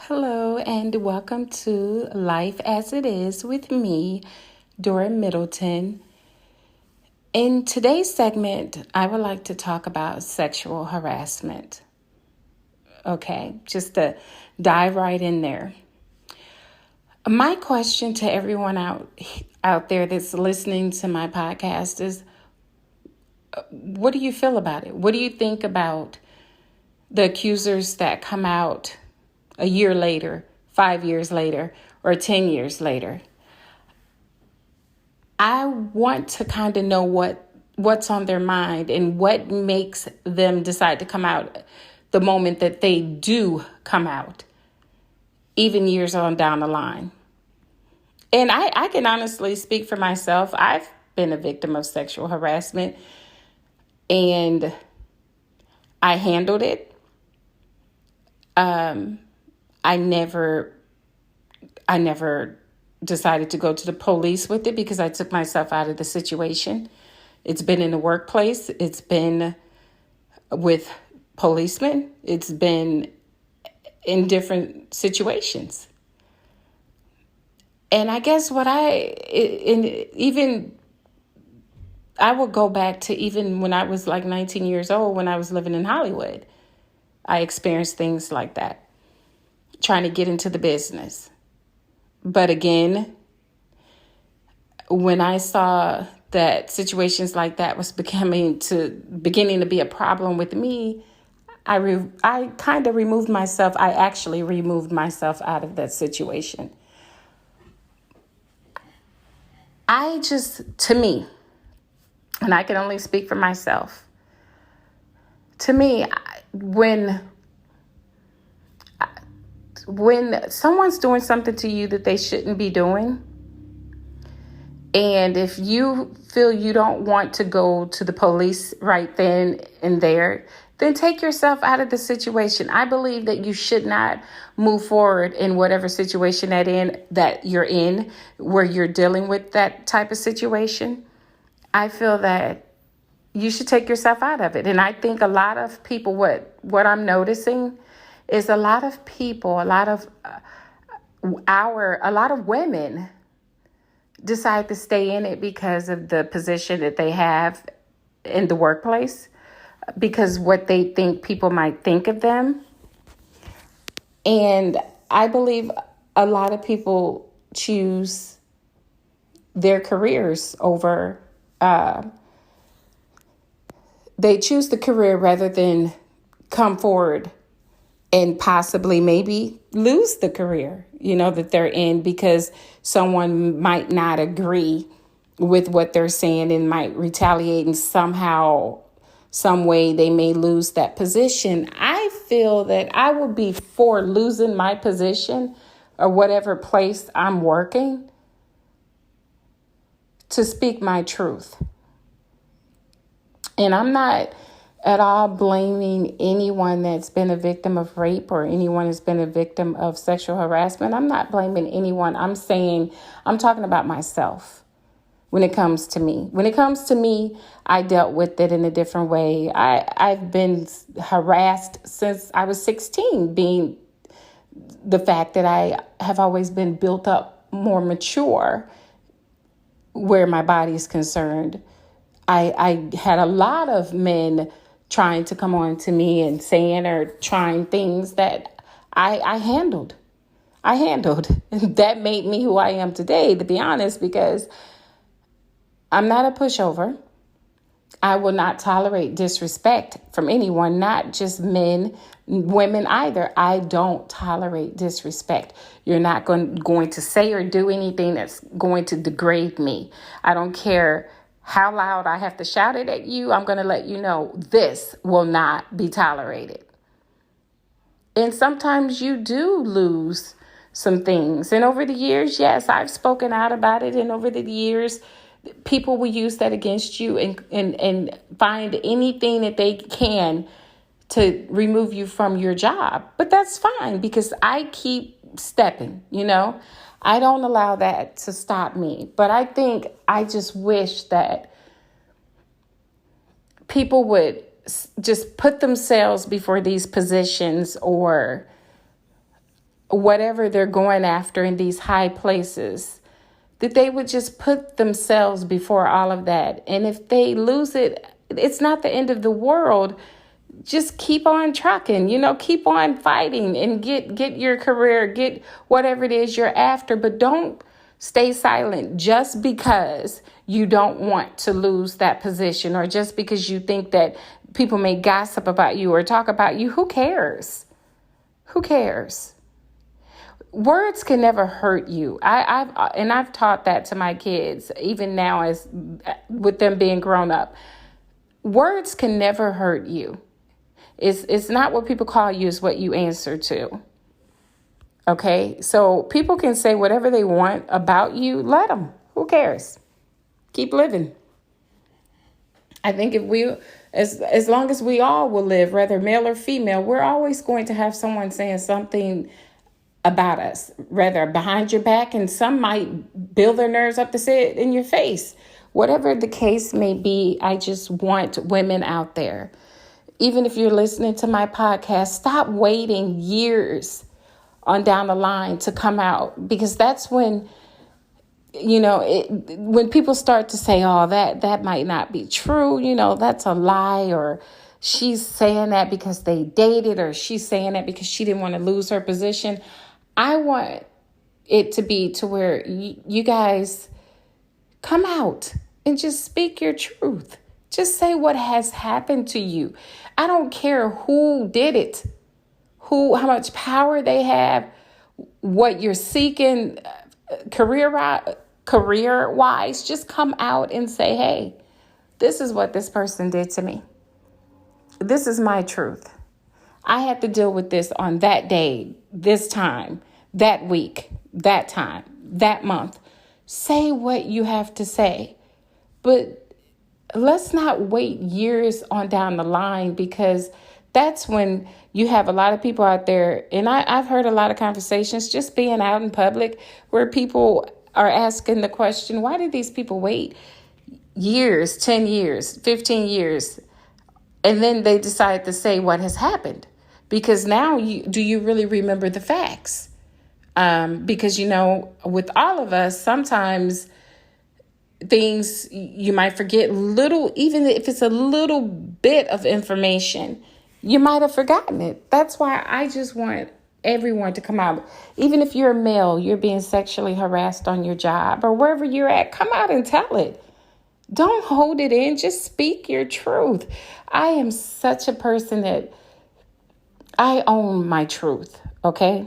Hello, and welcome to Life as It Is with me, Dora Middleton. In today's segment, I would like to talk about sexual harassment. Okay, just to dive right in there. My question to everyone out there that's listening to my podcast is, what do you feel about it? What do you think about the accusers that come out a year later, 5 years later, or 10 years later? I want to kind of know what's on their mind and what makes them decide to come out the moment that they do come out, even years on down the line. And I can honestly speak for myself. I've been a victim of sexual harassment, and I handled it. I never decided to go to the police with it because I took myself out of the situation. It's been in the workplace. It's been with policemen. It's been in different situations. And I guess I would go back to even when I was like 19 years old, when I was living in Hollywood. I experienced things like that, trying to get into the business. But again, when I saw that situations like that was beginning to be a problem with me, I kind of removed myself. I actually removed myself out of that situation. To me, and I can only speak for myself, to me, when someone's doing something to you that they shouldn't be doing, and if you feel you don't want to go to the police right then and there, then take yourself out of the situation. I believe that you should not move forward in whatever situation that you're in, where you're dealing with that type of situation. I feel that you should take yourself out of it. And I think a lot of people, what I'm noticing is a lot of people, a lot of women decide to stay in it because of the position that they have in the workplace, because what they think people might think of them. And I believe a lot of people choose their careers over, they choose the career rather than come forward and possibly maybe lose the career, that they're in, because someone might not agree with what they're saying and might retaliate, and somehow, some way they may lose that position. I feel that I would be for losing my position or whatever place I'm working to speak my truth. And I'm not at all blaming anyone that's been a victim of rape or anyone that's been a victim of sexual harassment. I'm not blaming anyone. I'm talking about myself when it comes to me. When it comes to me, I dealt with it in a different way. I've been harassed since I was 16, being the fact that I have always been built up more mature where my body is concerned. I had a lot of men trying to come on to me and saying or trying things that I handled. And that made me who I am today, to be honest, because I'm not a pushover. I will not tolerate disrespect from anyone, not just men, women either. I don't tolerate disrespect. You're not going to say or do anything that's going to degrade me. I don't care how loud I have to shout it at you. I'm going to let you know this will not be tolerated. And sometimes you do lose some things. And over the years, yes, I've spoken out about it. And over the years, people will use that against you and find anything that they can to remove you from your job. But that's fine, because I keep stepping, I don't allow that to stop me. But I just wish that people would just put themselves before these positions, or whatever they're going after in these high places, that they would just put themselves before all of that. And if they lose it, it's not the end of the world. Just keep on trucking, keep on fighting and get your career, get whatever it is you're after. But don't stay silent just because you don't want to lose that position, or just because you think that people may gossip about you or talk about you. Who cares? Who cares? Words can never hurt you. I've taught that to my kids, even now as with them being grown up. Words can never hurt you. It's not what people call you, it's what you answer to. Okay, so people can say whatever they want about you. Let them. Who cares? Keep living. I think if we, as long as we all will live, whether male or female, we're always going to have someone saying something about us, rather behind your back, and some might build their nerves up to say it in your face. Whatever the case may be, I just want women out there, even if you're listening to my podcast, stop waiting years on down the line to come out, because that's when, when people start to say, oh, that might not be true, that's a lie, or she's saying that because they dated, or she's saying that because she didn't want to lose her position. I want it to be to where you guys come out and just speak your truth. Just say what has happened to you. I don't care who did it, how much power they have, what you're seeking career-wise. Just come out and say, hey, this is what this person did to me. This is my truth. I had to deal with this on that day, this time, that week, that time, that month. Say what you have to say. But let's not wait years on down the line, because that's when you have a lot of people out there. And I've heard a lot of conversations just being out in public where people are asking the question, why did these people wait years, 10 years, 15 years? And then they decide to say what has happened, because now do you really remember the facts? Because, with all of us, sometimes things you might forget little, even if it's a little bit of information, you might have forgotten it. That's why I just want everyone to come out. Even if you're a male, you're being sexually harassed on your job or wherever you're at, come out and tell it. Don't hold it in. Just speak your truth. I am such a person that I own my truth. Okay.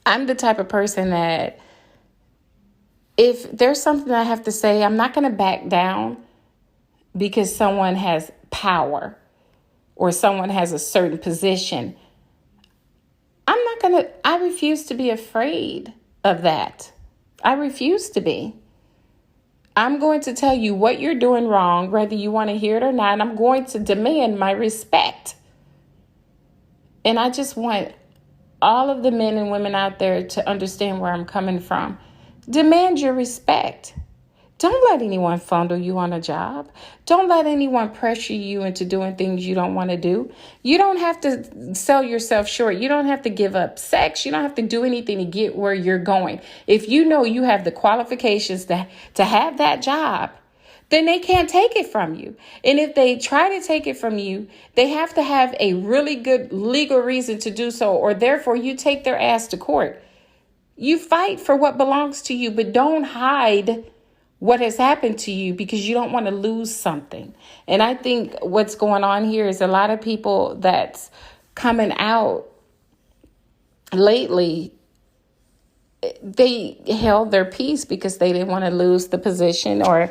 I'm the type of person that if there's something I have to say, I'm not going to back down because someone has power or someone has a certain position. I refuse to be afraid of that. I refuse to be. I'm going to tell you what you're doing wrong, whether you want to hear it or not. And I'm going to demand my respect. And I just want all of the men and women out there to understand where I'm coming from. Demand your respect. Don't let anyone fondle you on a job. Don't let anyone pressure you into doing things you don't want to do. You don't have to sell yourself short. You don't have to give up sex. You don't have to do anything to get where you're going. If you know you have the qualifications to have that job, then they can't take it from you. And if they try to take it from you, they have to have a really good legal reason to do so, or therefore you take their ass to court. You fight for what belongs to you, but don't hide what has happened to you because you don't want to lose something. And I think what's going on here is a lot of people that's coming out lately, they held their peace because they didn't want to lose the position, or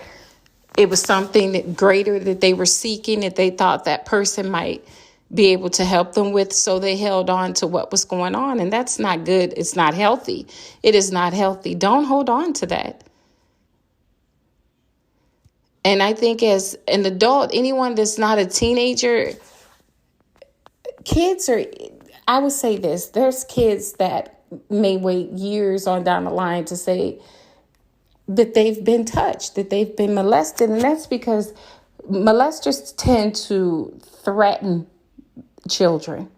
it was something greater that they were seeking that they thought that person might be able to help them with. So they held on to what was going on. And that's not good. It's not healthy. It is not healthy. Don't hold on to that. And I think as an adult, anyone that's not a teenager, I would say this, there's kids that may wait years on down the line to say that they've been touched, that they've been molested. And that's because molesters tend to threaten children.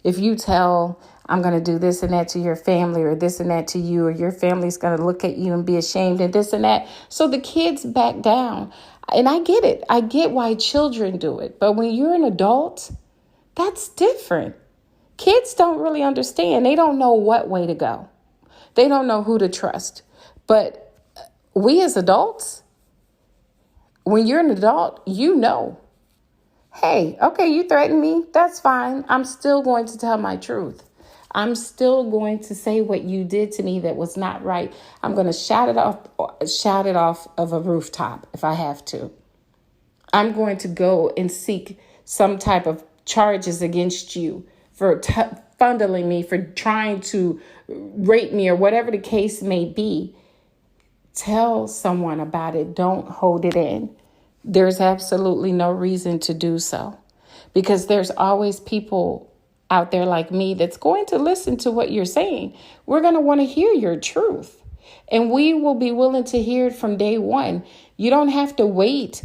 If you tell, I'm going to do this and that to your family, or this and that to you, or your family's going to look at you and be ashamed, and this and that. So the kids back down. And I get it. I get why children do it. But when you're an adult, that's different. Kids don't really understand. They don't know what way to go. They don't know who to trust. But we as adults, when you're an adult, you know, hey, okay, you threaten me. That's fine. I'm still going to tell my truth. I'm still going to say what you did to me that was not right. I'm going to shout it off of a rooftop if I have to. I'm going to go and seek some type of charges against you for funneling me, for trying to rape me, or whatever the case may be. Tell someone about it. Don't hold it in. There's absolutely no reason to do so, because there's always people out there like me that's going to listen to what you're saying. We're going to want to hear your truth, and we will be willing to hear it from day one. You don't have to wait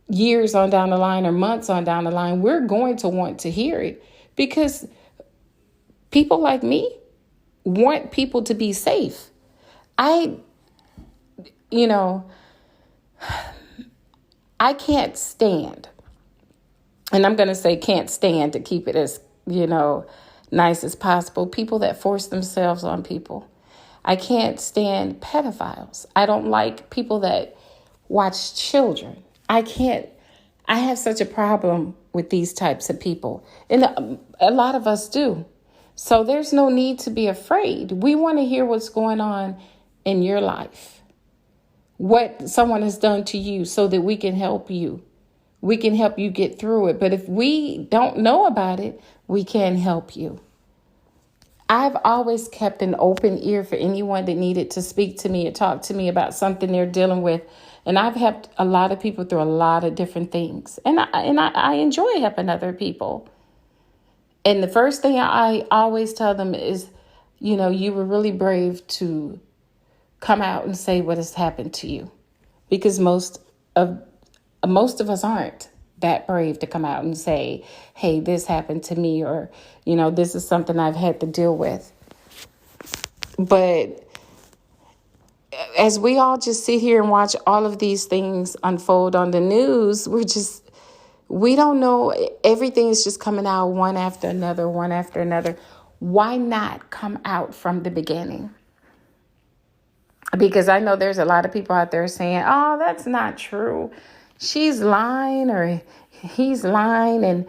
years on down the line or months on down the line. We're going to want to hear it, because people like me want people to be safe. I can't stand, and I'm going to say can't stand to keep it as, nice as possible, people that force themselves on people. I can't stand pedophiles. I don't like people that watch children. I have such a problem with these types of people. And a lot of us do. So there's no need to be afraid. We want to hear what's going on in your life, what someone has done to you, so that we can help you. We can help you get through it. But if we don't know about it, we can't help you. I've always kept an open ear for anyone that needed to speak to me or talk to me about something they're dealing with. And I've helped a lot of people through a lot of different things. And I enjoy helping other people. And the first thing I always tell them is, you were really brave to come out and say what has happened to you, because most of us aren't that brave to come out and say, hey, this happened to me, or, this is something I've had to deal with. But as we all just sit here and watch all of these things unfold on the news, we don't know. Everything is just coming out one after another. Why not come out from the beginning? Because I know there's a lot of people out there saying, oh, that's not true. She's lying, or he's lying, and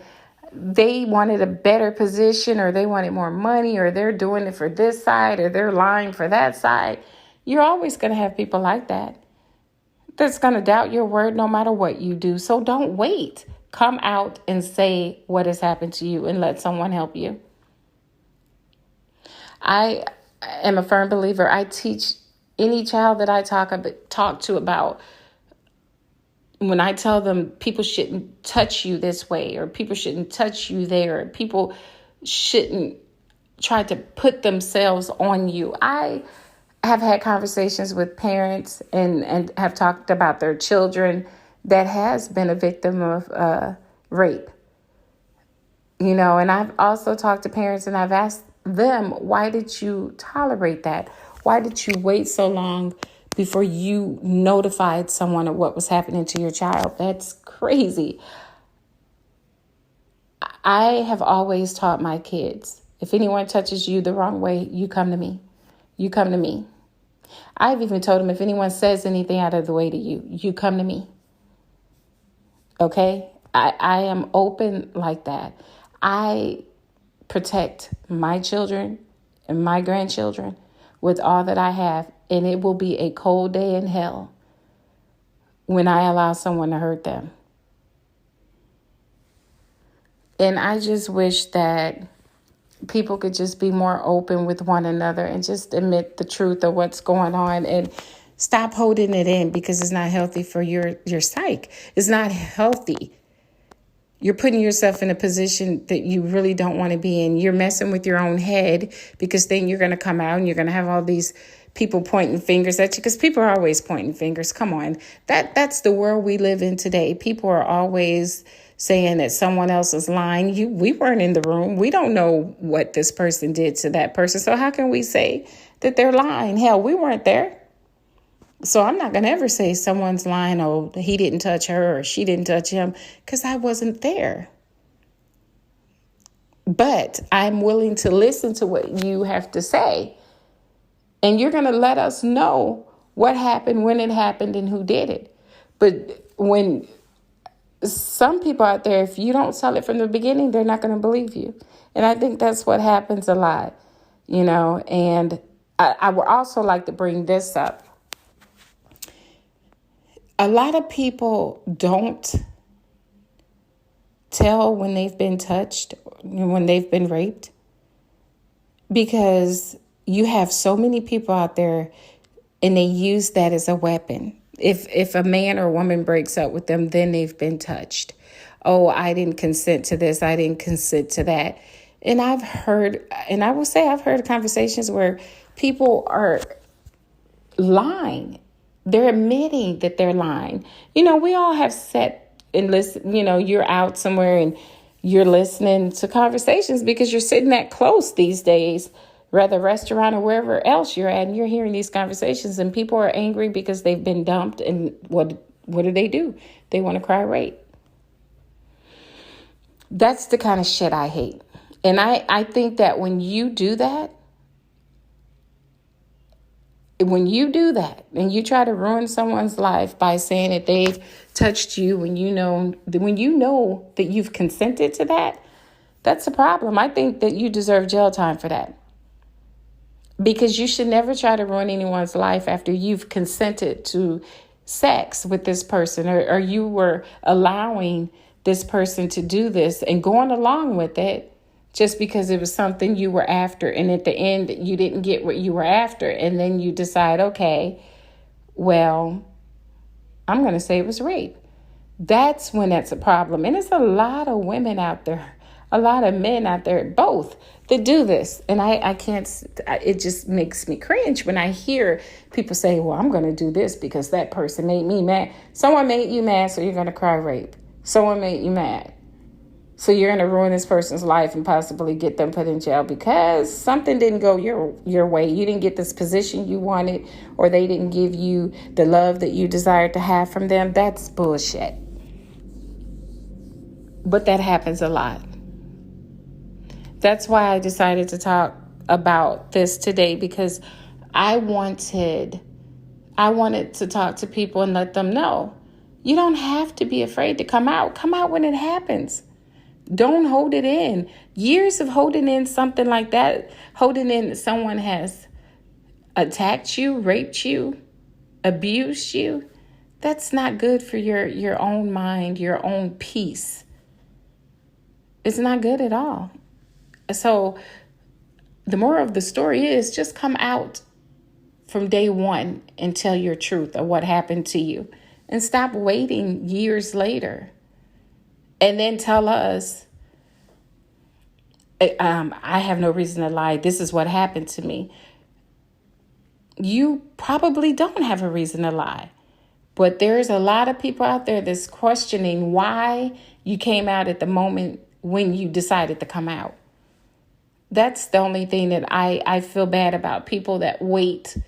they wanted a better position, or they wanted more money, or they're doing it for this side, or they're lying for that side. You're always going to have people like that that's going to doubt your word no matter what you do. So don't wait. Come out and say what has happened to you and let someone help you. I am a firm believer. I teach any child that I talk to about, when I tell them people shouldn't touch you this way, or people shouldn't touch you there, or people shouldn't try to put themselves on you. I have had conversations with parents and have talked about their children that has been a victim of rape. And I've also talked to parents, and I've asked them, why did you tolerate that? Why did you wait so long before you notified someone of what was happening to your child? That's crazy. I have always taught my kids, if anyone touches you the wrong way, you come to me. You come to me. I've even told them, if anyone says anything out of the way to you, you come to me. Okay? I am open like that. I protect my children and my grandchildren with all that I have, and it will be a cold day in hell when I allow someone to hurt them. And I just wish that people could just be more open with one another and just admit the truth of what's going on, and stop holding it in, because it's not healthy for your psyche. It's not healthy. You're putting yourself in a position that you really don't want to be in. You're messing with your own head, because then you're going to come out and you're going to have all these people pointing fingers at you, because people are always pointing fingers. Come on. That's the world we live in today. People are always saying that someone else is lying. We weren't in the room. We don't know what this person did to that person. So how can we say that they're lying? Hell, we weren't there. So I'm not going to ever say someone's lying, oh, he didn't touch her or she didn't touch him, because I wasn't there. But I'm willing to listen to what you have to say. And you're going to let us know what happened, when it happened, and who did it. But when some people out there, if you don't tell it from the beginning, they're not going to believe you. And I think that's what happens a lot, And I would also like to bring this up. A lot of people don't tell when they've been touched, when they've been raped, because you have so many people out there and they use that as a weapon. If a man or woman breaks up with them, then they've been touched. Oh, I didn't consent to this. I didn't consent to that. And I've heard conversations where people are lying. They're admitting that they're lying. We all have sat and listen, you're out somewhere and you're listening to conversations because you're sitting that close these days, whether restaurant or wherever else you're at, and you're hearing these conversations and people are angry because they've been dumped. And what do? They want to cry rape. That's the kind of shit I hate. And I think that when you do that and you try to ruin someone's life by saying that they've touched you when you know that you've consented to that, that's a problem. I think that you deserve jail time for that. Because you should never try to ruin anyone's life after you've consented to sex with this person or you were allowing this person to do this and going along with it just because it was something you were after. And at the end, you didn't get what you were after. And then you decide, okay, well, I'm going to say it was rape. That's when that's a problem. And there's a lot of women out there, a lot of men out there, both, that do this. And I can't, it just makes me cringe when I hear people say, well, I'm going to do this because that person made me mad. Someone made you mad, so you're going to cry rape. Someone made you mad, so you're going to ruin this person's life and possibly get them put in jail because something didn't go your way. You didn't get this position you wanted, or they didn't give you the love that you desired to have from them. That's bullshit. But that happens a lot. That's why I decided to talk about this today, because I wanted to talk to people and let them know you don't have to be afraid to come out. Come out when it happens. Don't hold it in. Years of holding in something like that, holding in that someone has attacked you, raped you, abused you, that's not good for your own mind, your own peace. It's not good at all. So the moral of the story is just come out from day one and tell your truth of what happened to you. And stop waiting years later and then tell us, I have no reason to lie. This is what happened to me. You probably don't have a reason to lie. But there's a lot of people out there that's questioning why you came out at the moment when you decided to come out. That's the only thing that I feel bad about. People that wait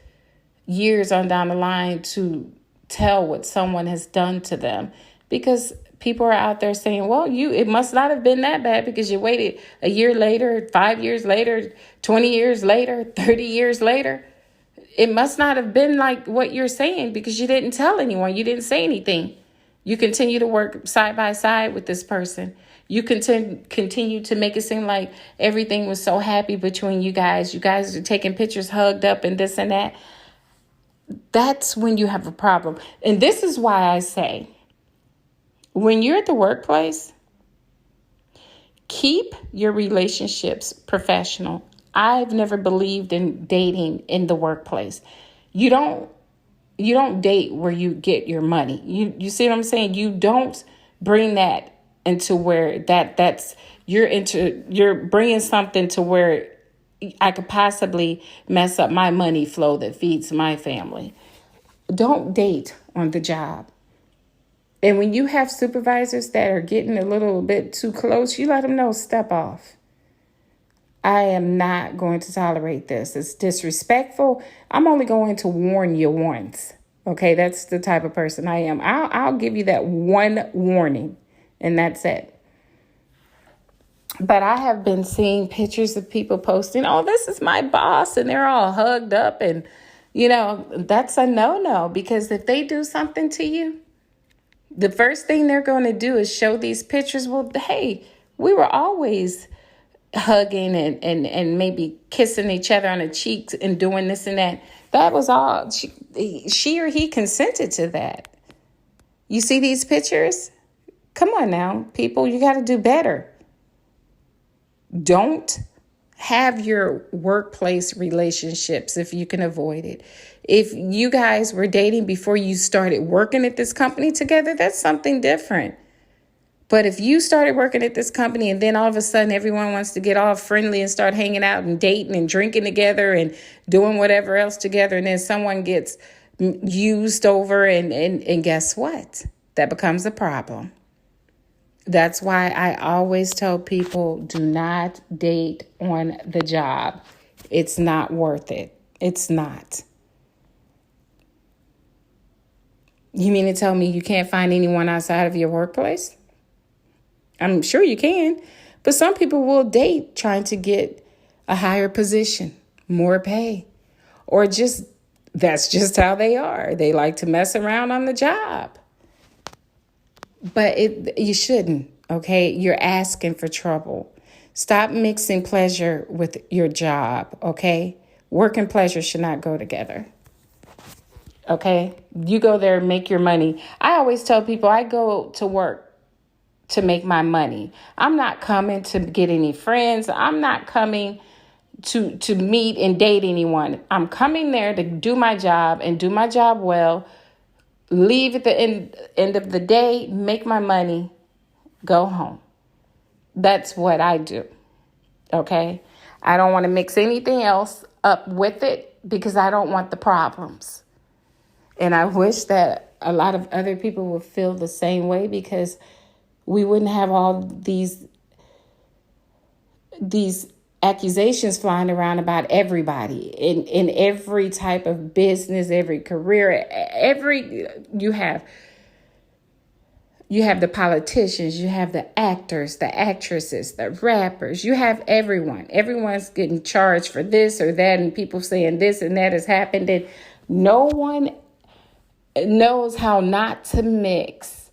years on down the line to tell what someone has done to them, because people are out there saying, well, it must not have been that bad because you waited a year later, 5 years later, 20 years later, 30 years later. It must not have been like what you're saying because you didn't tell anyone. You didn't say anything. You continue to work side by side with this person. You continue to make it seem like everything was so happy between you guys. You guys are taking pictures hugged up and this and that. That's when you have a problem. And this is why I say, when you're at the workplace, keep your relationships professional. I've never believed in dating in the workplace. You don't date where you get your money. You see what I'm saying? You don't bring that into where you're bringing something to where I could possibly mess up my money flow that feeds my family. Don't date on the job. And when you have supervisors that are getting a little bit too close, you let them know, step off. I am not going to tolerate this. It's disrespectful. I'm only going to warn you once. Okay, that's the type of person I am. I'll give you that one warning, and that's it. But I have been seeing pictures of people posting, oh, this is my boss, and they're all hugged up. And, that's a no-no, because if they do something to you, the first thing they're going to do is show these pictures. Well, hey, we were always hugging and maybe kissing each other on the cheeks and doing this and that. That was all. She or he consented to that. You see these pictures? Come on now, people, you got to do better. Don't have your workplace relationships if you can avoid it. If you guys were dating before you started working at this company together, that's something different. But if you started working at this company and then all of a sudden everyone wants to get all friendly and start hanging out and dating and drinking together and doing whatever else together, and then someone gets used over and guess what? That becomes a problem. That's why I always tell people, do not date on the job. It's not worth it. It's not. You mean to tell me you can't find anyone outside of your workplace? I'm sure you can, but some people will date trying to get a higher position, more pay, or that's just how they are. They like to mess around on the job. But you shouldn't, okay? You're asking for trouble. Stop mixing pleasure with your job, okay? Work and pleasure should not go together, okay? You go there and make your money. I always tell people I go to work to make my money. I'm not coming to get any friends. I'm not coming to meet and date anyone. I'm coming there to do my job and do my job well. Leave at the end of the day, make my money, go home. That's what I do, okay? I don't want to mix anything else up with it because I don't want the problems. And I wish that a lot of other people would feel the same way, because we wouldn't have all these accusations flying around about everybody in every type of business, every career, you have the politicians, you have the actors, the actresses, the rappers, you have everyone's getting charged for this or that, and people saying this and that has happened, and no one knows how not to mix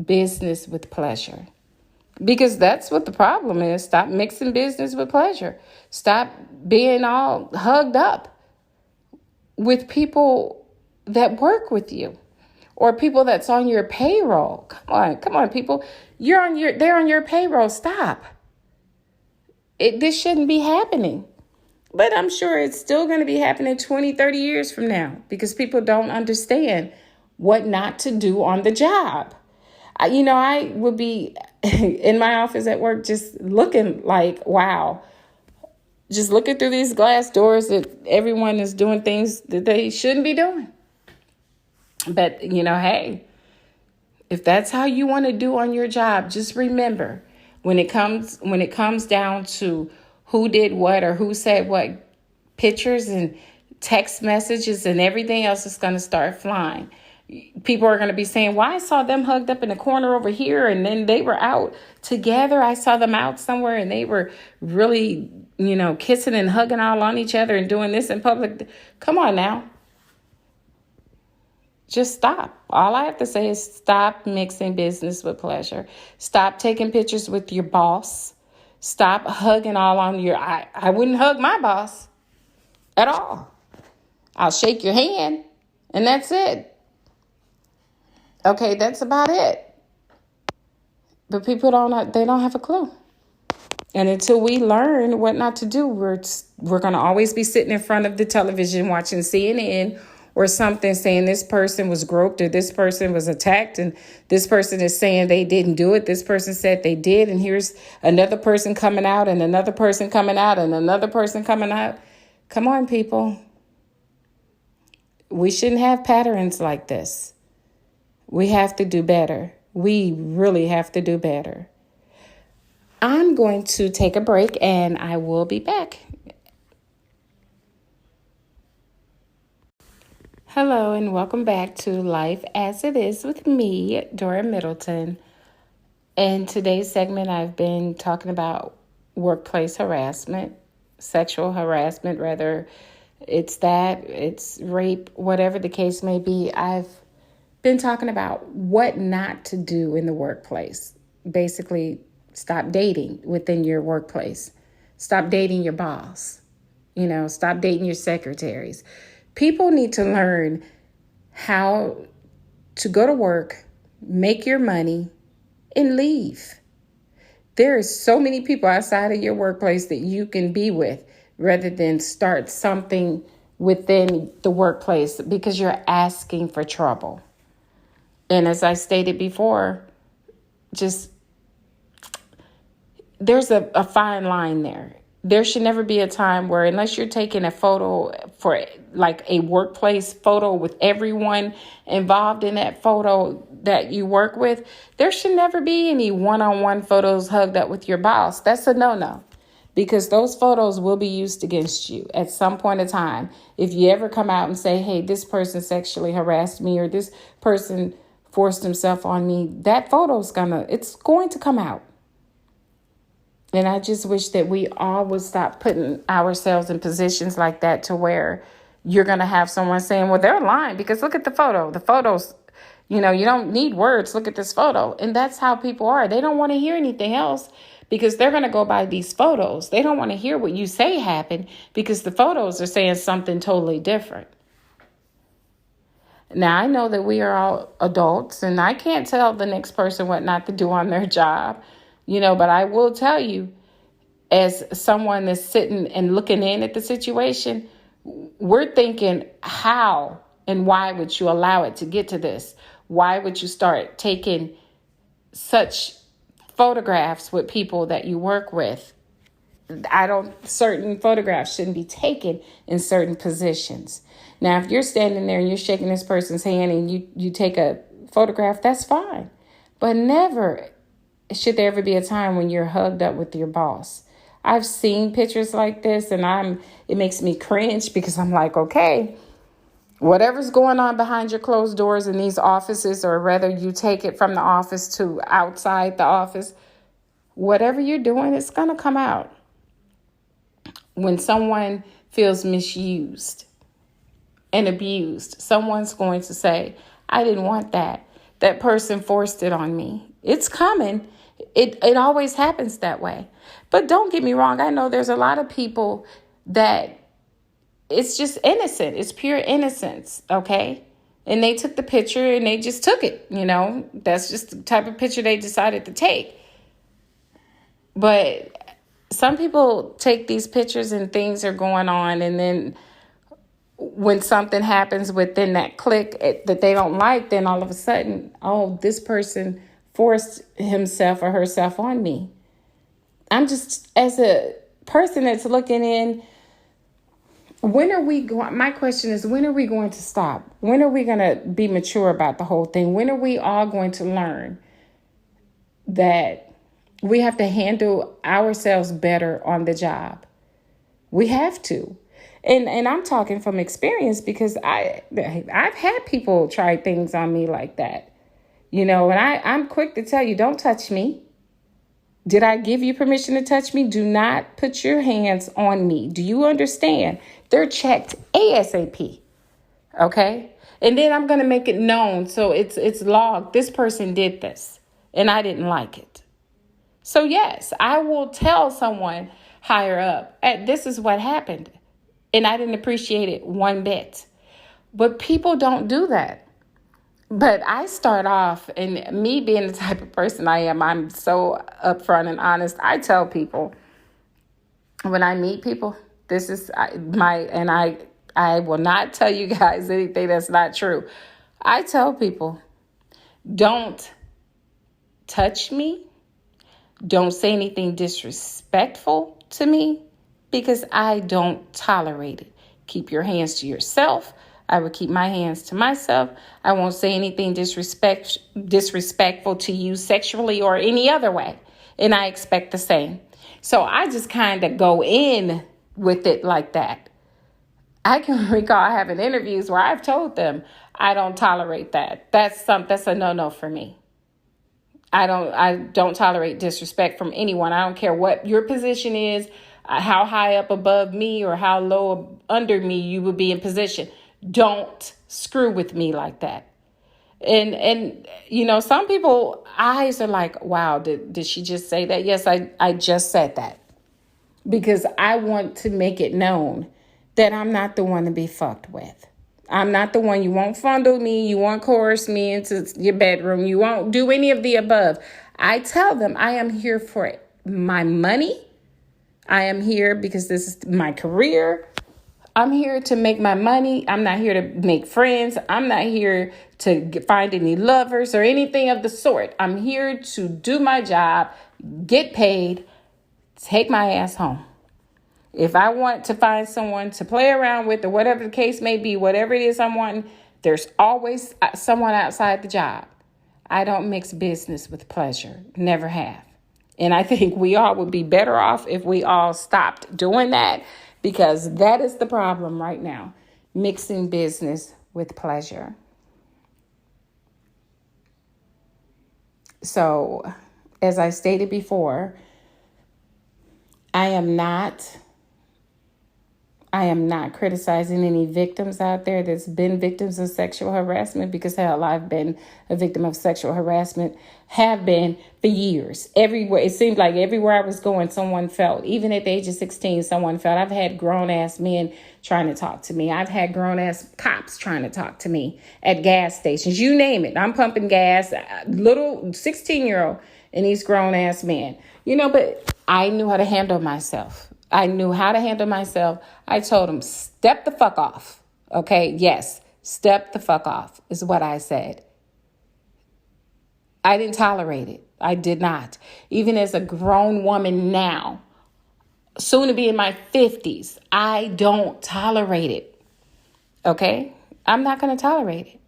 business with pleasure. Because that's what the problem is. Stop mixing business with pleasure. Stop being all hugged up with people that work with you or people that's on your payroll. Come on, people. They're on your payroll. Stop. This shouldn't be happening. But I'm sure it's still going to be happening 20, 30 years from now, because people don't understand what not to do on the job. I would be in my office at work just looking like, wow, just looking through these glass doors that everyone is doing things that they shouldn't be doing. But, hey, if that's how you want to do on your job, just remember when it comes down to who did what or who said what, pictures and text messages and everything else is going to start flying. People are going to be saying, well, I saw them hugged up in the corner over here, and then they were out together. I saw them out somewhere, and they were really, kissing and hugging all on each other and doing this in public. Come on now. Just stop. All I have to say is stop mixing business with pleasure. Stop taking pictures with your boss. Stop hugging all on I wouldn't hug my boss at all. I'll shake your hand, and that's it. Okay, that's about it. But people don't have a clue. And until we learn what not to do, we're going to always be sitting in front of the television watching CNN or something saying this person was groped or this person was attacked and this person is saying they didn't do it. This person said they did. And here's another person coming out and another person coming out and another person coming out. Come on, people. We shouldn't have patterns like this. We have to do better. We really have to do better. I'm going to take a break and I will be back. Hello and welcome back to Life as It Is with me, Dora Middleton. In today's segment, I've been talking about workplace harassment, sexual harassment, rather it's rape, whatever the case may be. I've been talking about what not to do in the workplace. Basically, stop dating within your workplace. Stop dating your boss. Stop dating your secretaries. People need to learn how to go to work, make your money, and leave. There are so many people outside of your workplace that you can be with rather than start something within the workplace because you're asking for trouble. And as I stated before, there's a fine line there. There should never be a time where, unless you're taking a photo for like a workplace photo with everyone involved in that photo that you work with, there should never be any one-on-one photos hugged up with your boss. That's a no-no, because those photos will be used against you at some point in time. If you ever come out and say, hey, this person sexually harassed me or this person forced himself on me, that photo's it's going to come out. And I just wish that we all would stop putting ourselves in positions like that to where you're going to have someone saying, well, they're lying because look at the photo. The photos, you don't need words. Look at this photo. And that's how people are. They don't want to hear anything else because they're going to go by these photos. They don't want to hear what you say happened because the photos are saying something totally different. Now, I know that we are all adults and I can't tell the next person what not to do on their job. But I will tell you, as someone that's sitting and looking in at the situation, we're thinking, how and why would you allow it to get to this? Why would you start taking such photographs with people that you work with? Certain photographs shouldn't be taken in certain positions. Now, if you're standing there and you're shaking this person's hand and you take a photograph, that's fine. But never should there ever be a time when you're hugged up with your boss. I've seen pictures like this and it makes me cringe because I'm like, okay, whatever's going on behind your closed doors in these offices, or whether you take it from the office to outside the office, whatever you're doing, it's going to come out. When someone feels misused and abused, someone's going to say, I didn't want that. That person forced it on me. It's coming. It always happens that way. But don't get me wrong. I know there's a lot of people that it's just innocent. It's pure innocence. Okay. And they took the picture and they just took it. That's just the type of picture they decided to take. But some people take these pictures and things are going on. And then when something happens within that click that they don't like, then all of a sudden, oh, this person forced himself or herself on me. I'm just, as a person that's looking in, my question is, when are we going to stop? When are we going to be mature about the whole thing? When are we all going to learn that we have to handle ourselves better on the job? We have to. And I'm talking from experience because I've had people try things on me like that. And I'm quick to tell you, don't touch me. Did I give you permission to touch me? Do not put your hands on me. Do you understand? They're checked ASAP. Okay? And then I'm going to make it known. So it's logged. This person did this and I didn't like it. So yes, I will tell someone higher up, this is what happened. And I didn't appreciate it one bit. But people don't do that. But I start off, and me being the type of person I am, I'm so upfront and honest. I tell people, when I meet people, this is I will not tell you guys anything that's not true. I tell people, don't touch me. Don't say anything disrespectful to me because I don't tolerate it. Keep your hands to yourself. I would keep my hands to myself. I won't say anything disrespectful to you sexually or any other way. And I expect the same. So I just kind of go in with it like that. I can recall having interviews where I've told them I don't tolerate that. That's a no-no for me. I don't tolerate disrespect from anyone. I don't care what your position is, how high up above me or how low under me you would be in position. Don't screw with me like that. And some people eyes are like, wow, did she just say that? Yes, I just said that because I want to make it known that I'm not the one to be fucked with. I'm not the one. You won't fondle me. You won't coerce me into your bedroom. You won't do any of the above. I tell them I am here for my money. I am here because this is my career. I'm here to make my money. I'm not here to make friends. I'm not here to find any lovers or anything of the sort. I'm here to do my job, get paid, take my ass home. If I want to find someone to play around with or whatever the case may be, whatever it is I'm wanting, there's always someone outside the job. I don't mix business with pleasure. Never have. And I think we all would be better off if we all stopped doing that, because that is the problem right now, mixing business with pleasure. So, as I stated before, I am not criticizing any victims out there that's been victims of sexual harassment, because hell, I've been a victim of sexual harassment, have been for years. Everywhere, it seemed like everywhere I was going, someone felt. Even at the age of 16, someone felt. I've had grown-ass men trying to talk to me. I've had grown-ass cops trying to talk to me at gas stations. You name it. I'm pumping gas, little 16-year-old, and these grown-ass men. But I knew how to handle myself. I knew how to handle myself. I told him, step the fuck off. Okay? Yes, step the fuck off is what I said. I didn't tolerate it. I did not. Even as a grown woman now, soon to be in my 50s, I don't tolerate it. Okay? I'm not going to tolerate it.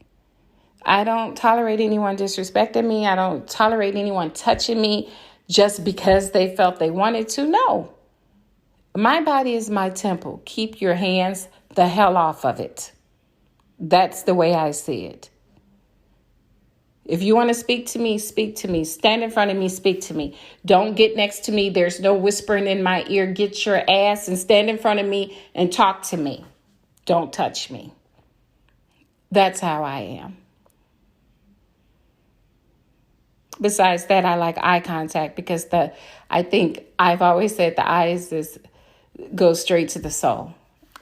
I don't tolerate anyone disrespecting me. I don't tolerate anyone touching me just because they felt they wanted to. No. My body is my temple. Keep your hands the hell off of it. That's the way I see it. If you want to speak to me, speak to me. Stand in front of me, speak to me. Don't get next to me. There's no whispering in my ear. Get your ass and stand in front of me and talk to me. Don't touch me. That's how I am. Besides that, I like eye contact because I think I've always said the eyes go straight to the soul.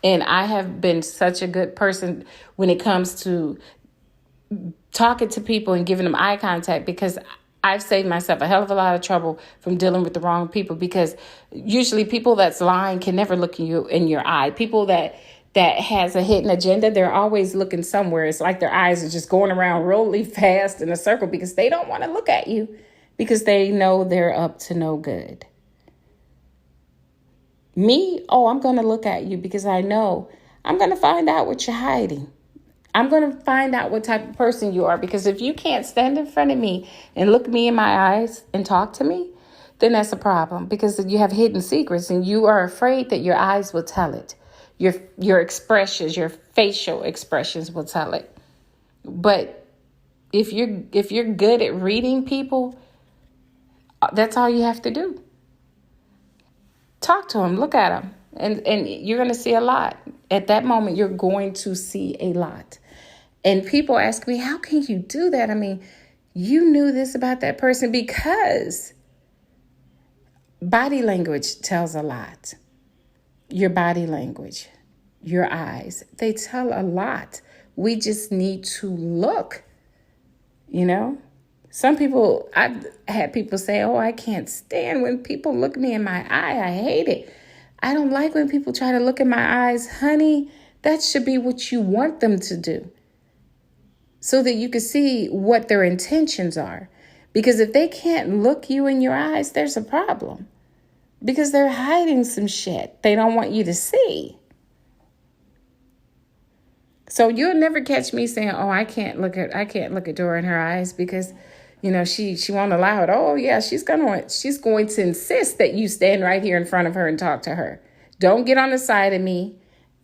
And I have been such a good person when it comes to talking to people and giving them eye contact, because I've saved myself a hell of a lot of trouble from dealing with the wrong people, because usually people that's lying can never look you in your eye. People that has a hidden agenda, they're always looking somewhere. It's like their eyes are just going around really fast in a circle because they don't want to look at you, because they know they're up to no good. Me, I'm going to look at you because I know I'm going to find out what you're hiding. I'm going to find out what type of person you are, because if you can't stand in front of me and look me in my eyes and talk to me, then that's a problem, because you have hidden secrets and you are afraid that your eyes will tell it. Your expressions, your facial expressions will tell it. But if you're good at reading people, that's all you have to do. Talk to them, look at them, and you're going to see a lot. At that moment, you're going to see a lot. And people ask me, how can you do that? I mean, you knew this about that person, because body language tells a lot. Your body language, your eyes, they tell a lot. We just need to look, Some people, I've had people say, I can't stand when people look me in my eye. I hate it. I don't like when people try to look in my eyes. Honey, that should be what you want them to do, so that you can see what their intentions are. Because if they can't look you in your eyes, there's a problem. Because they're hiding some shit they don't want you to see. So you'll never catch me saying, "Oh, I can't look at Dora in her eyes because, she won't allow it." Oh yeah, she's going to insist that you stand right here in front of her and talk to her. Don't get on the side of me.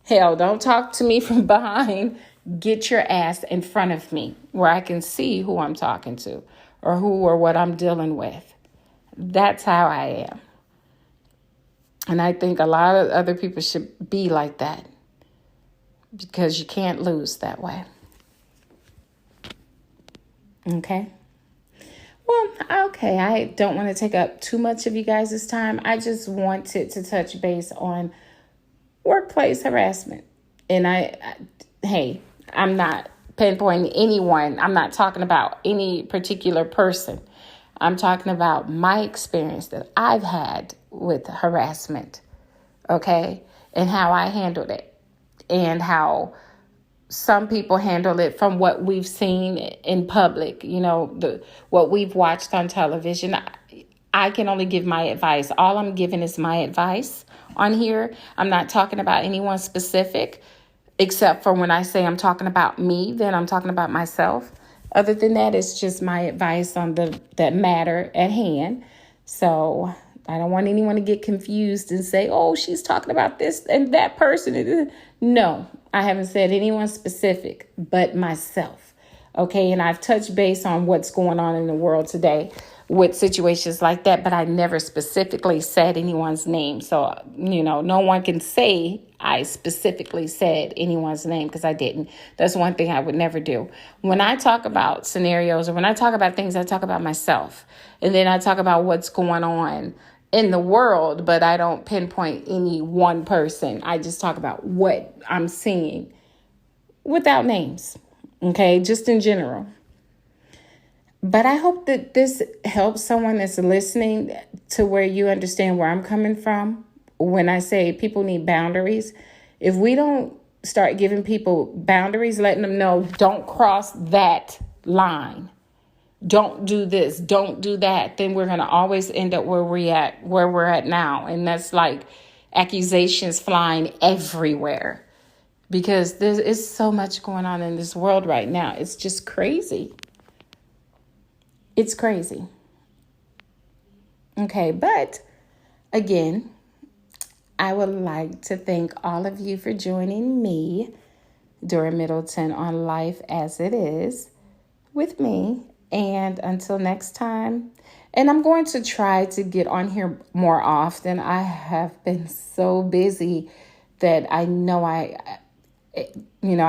Hell, don't talk to me from behind. Get your ass in front of me where I can see who I'm talking to or who or what I'm dealing with. That's how I am. And I think a lot of other people should be like that because you can't lose that way. Okay? Well, okay. I don't want to take up too much of you guys' time. I just wanted to touch base on workplace harassment. And hey, I'm not pinpointing anyone. I'm not talking about any particular person. I'm talking about my experience that I've had with harassment, okay, and how I handled it and how some people handle it from what we've seen in public, what we've watched on television. I can only give my advice. All I'm giving is my advice on here. I'm not talking about anyone specific, except for when I say I'm talking about me, then I'm talking about myself. Other than that, it's just my advice on that matter at hand. So I don't want anyone to get confused and say, "Oh, she's talking about this and that person." No, I haven't said anyone specific but myself. Okay, and I've touched base on what's going on in the world today with situations like that, but I never specifically said anyone's name. So, no one can say I specifically said anyone's name because I didn't. That's one thing I would never do. When I talk about scenarios or when I talk about things, I talk about myself. And then I talk about what's going on in the world, but I don't pinpoint any one person. I just talk about what I'm seeing without names. Okay, just in general. But I hope that this helps someone that's listening to where you understand where I'm coming from. When I say people need boundaries, if we don't start giving people boundaries, letting them know, don't cross that line, don't do this, don't do that, then we're going to always end up where we're at now. And that's like accusations flying everywhere because there is so much going on in this world right now. It's just crazy. It's crazy. Okay, but again, I would like to thank all of you for joining me, Dora Middleton, on Life as It Is with me. And until next time, and I'm going to try to get on here more often. I have been so busy that I know I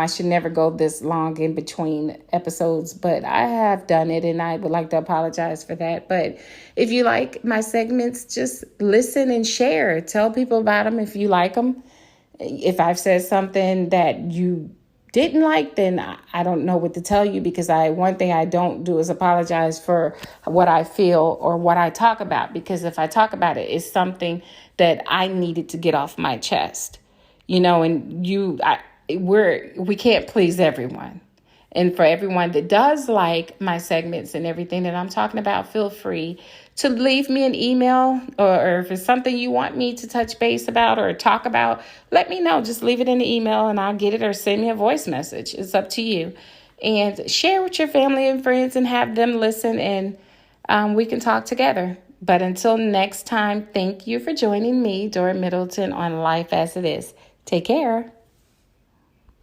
should never go this long in between episodes, but I have done it and I would like to apologize for that. But if you like my segments, just listen and share. Tell people about them if you like them. If I've said something that you didn't like, then I don't know what to tell you because one thing I don't do is apologize for what I feel or what I talk about, because if I talk about it, it's something that I needed to get off my chest, and we can't please everyone. And for everyone that does like my segments and everything that I'm talking about, feel free to leave me an email or if it's something you want me to touch base about or talk about, let me know. Just leave it in the email and I'll get it, or send me a voice message. It's up to you. And share with your family and friends and have them listen, and we can talk together. But until next time, thank you for joining me, Dora Middleton, on Life as It Is. Take care.